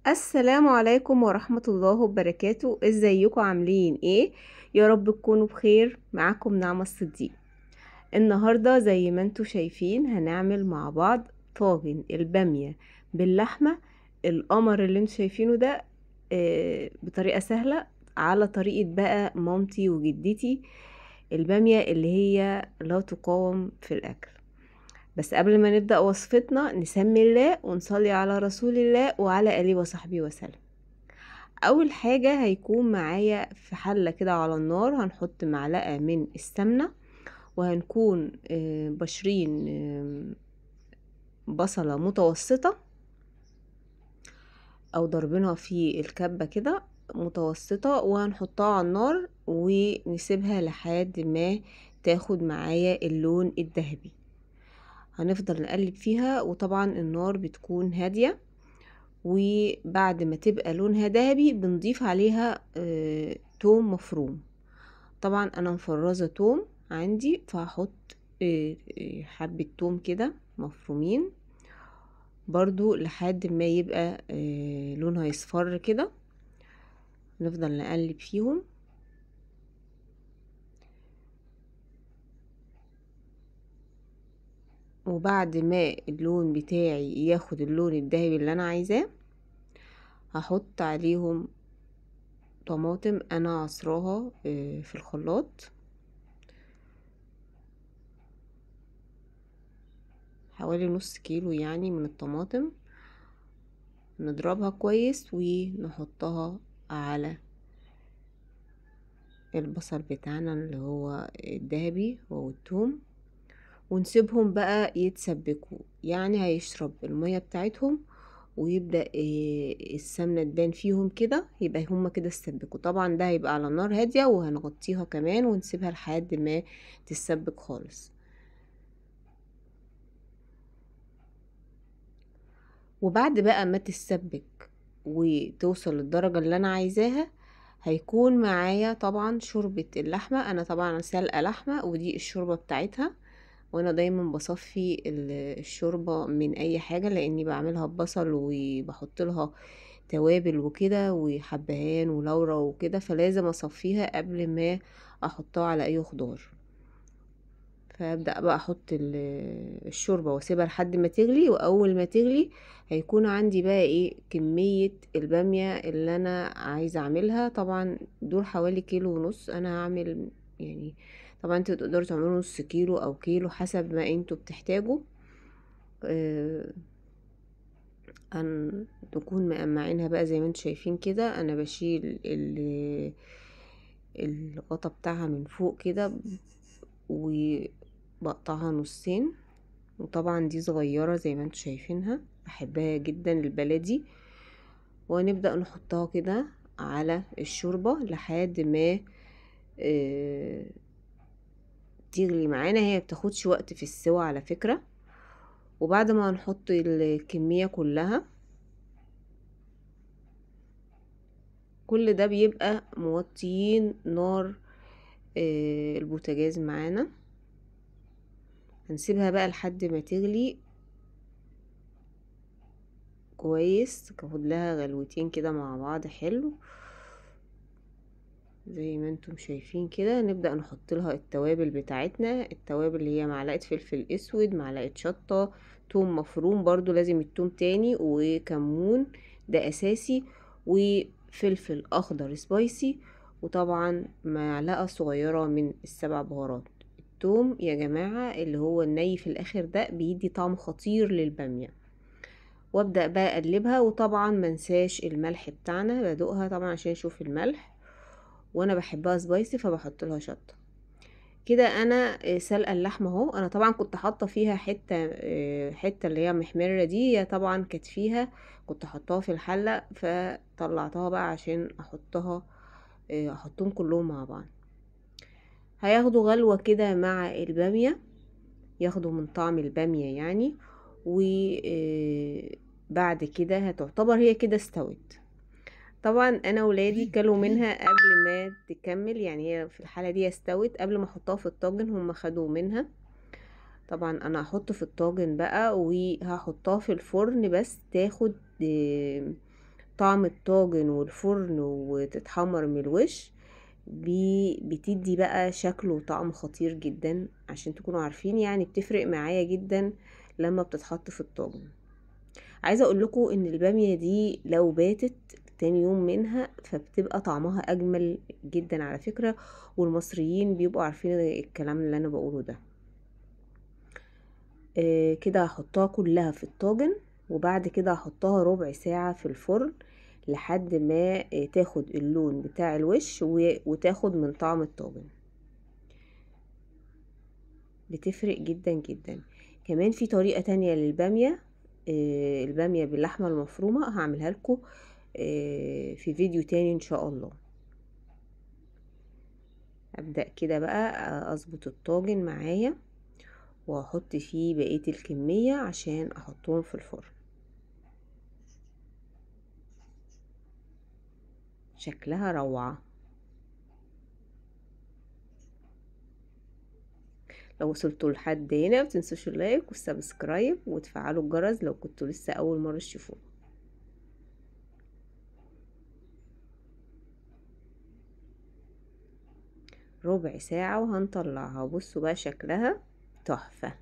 السلام عليكم ورحمة الله وبركاته. ازيكم عاملين ايه؟ يا رب تكونوا بخير. معاكم نعمة الصديق. النهاردة زي ما انتوا شايفين هنعمل مع بعض طاجن البامية باللحمة. القمر اللي انتوا شايفينه ده بطريقة سهلة، على طريقة بقى مامتي وجدتي. البامية اللي هي لا تقاوم في الأكل. بس قبل ما نبدأ وصفتنا نسمي الله ونصلي على رسول الله وعلى آله وصحبه وسلم. اول حاجة هيكون معايا في حلة كده على النار، هنحط معلقة من السمنة، وهنكون بشرين بصلة متوسطة او ضربنا في الكبة كده متوسطة، وهنحطها على النار ونسيبها لحد ما تاخد معايا اللون الذهبي. هنفضل نقلب فيها، وطبعا النار بتكون هادية. وبعد ما تبقى لونها ذهبي بنضيف عليها توم مفروم. طبعا انا مفرزة توم عندي، فهحط حبة توم كده مفرومين برضو لحد ما يبقى لونها يصفر كده. نفضل نقلب فيهم، وبعد ما اللون بتاعي ياخد اللون الذهبي اللي انا عايزاه هحط عليهم طماطم انا عصراها في الخلاط، حوالي نص كيلو يعني من الطماطم. نضربها كويس ونحطها على البصل بتاعنا اللي هو الذهبي والثوم، ونسيبهم بقى يتسبكوا، يعني هيشرب المية بتاعتهم ويبدأ السمنة تبان فيهم كده، يبقى هما كده استسبكوا. طبعا ده هيبقى على نار هادية، وهنغطيها كمان ونسيبها لحد ما تتسبك خالص. وبعد بقى ما تتسبك وتوصل للدرجة اللي انا عايزاها، هيكون معايا طبعا شوربة اللحمة. انا طبعا سلقة لحمة ودي الشوربة بتاعتها، وانا دايما بصفي الشوربة من اي حاجة، لاني بعملها ببصل وبحط لها توابل وكده وحبهان ولورا وكده، فلازم اصفيها قبل ما احطها على اي خضار. فابدا بقى احط الشوربه واسيبها لحد ما تغلي، واول ما تغلي هيكون عندي بقى ايه كميه الباميه اللي انا عايزه اعملها. طبعا دول حوالي كيلو ونص انا هعمل يعني. طبعا انتوا تقدروا تعملوا نص كيلو او كيلو حسب ما انتوا بتحتاجوا. آه، تكون مقمعينها بقى زي ما انتوا شايفين كده. انا بشيل الغطا بتاعها من فوق كده وبقطعها نصين. وطبعا دي صغيرة زي ما انتوا شايفينها، بحبها جدا البلدي. ونبدأ نحطها كده على الشوربة لحد ما اه تغلي معانا. هي بتاخدش وقت في السوا على فكرة. وبعد ما نحط الكمية كلها، كل ده بيبقى موطيين نار البوتاجاز معانا. هنسيبها بقى لحد ما تغلي كويس، تاخد لها غلوتين كده مع بعض حلو زي ما انتم شايفين كده. نبدأ نحط لها التوابل بتاعتنا. التوابل اللي هي معلقة فلفل اسود، معلقة شطة، توم مفروم، برضو لازم التوم تاني، وكمون ده اساسي، وفلفل اخضر سبايسي، وطبعا معلقة صغيرة من السبع بهارات. التوم يا جماعة اللي هو الني في الاخر ده بيدي طعم خطير للبامية. وابدأ بقى اقلبها، وطبعا منساش الملح بتاعنا، بدوقها طبعا عشان اشوف الملح، وانا بحبها سبايسي فبحط لها شطه كده. انا سلقه اللحمه اهو. انا طبعا كنت حاطه فيها حته اللي هي محمره دي، هي طبعا كانت فيها، كنت حطاها في الحله فطلعتها بقى عشان احطهم كلهم مع بعض. هياخدوا غلوه كده مع الباميه، ياخدوا من طعم الباميه يعني. وبعد كده هتعتبر هي كده استوت. طبعا انا ولادي كلوا منها قبل ما تكمل، يعني هي في الحالة دي استوت قبل ما احطها في الطاجن، هم خدوا منها. طبعا انا هحط في الطاجن بقى وهحطها في الفرن بس تاخد طعم الطاجن والفرن وتتحمر من الوش بتدي بقى شكل وطعم خطير جدا، عشان تكونوا عارفين يعني بتفرق معايا جدا لما بتتحط في الطاجن. عايزه اقول لكم ان الباميه دي لو باتت تاني يوم منها فبتبقى طعمها اجمل جدا على فكره، والمصريين بيبقوا عارفين الكلام اللي انا بقوله ده. كده هحطها كلها في الطاجن، وبعد كده هحطها ربع ساعة في الفرن لحد ما تاخد اللون بتاع الوش وتاخد من طعم الطاجن. بتفرق جدا جدا. كمان في طريقة تانية للبامية، البامية باللحمة المفرومة هعملها لكم في فيديو تاني ان شاء الله. ابدأ كده بقى اظبط الطاجن معايا وهحط فيه بقية الكمية عشان احطهم في الفرن. شكلها روعة. لو وصلتوا لحد هنا متنسوش اللايك والسبسكرايب وتفعلوا الجرس لو كنتوا لسه اول مرة تشوفوه. ربع ساعة وهنطلعها. بصوا بقى شكلها تحفة،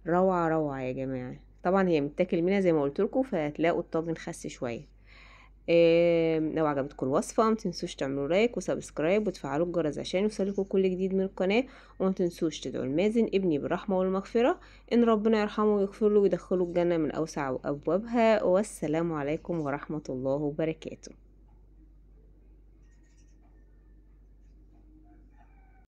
روعة روعة يا جماعة. طبعا هي متاكل منها زي ما قلت لكم، فهتلاقوا الطاجن خس شوية. لو عجبتكم الوصفة متنسوش تعملوا لايك وسبسكرايب وتفعلوا الجرس عشان يوصلكم كل جديد من القناة. ومتنسوش تدعوا المازن ابني بالرحمة والمغفرة، ان ربنا يرحمه ويغفر له ويدخله الجنة من اوسع ابوابها. والسلام عليكم ورحمة الله وبركاته.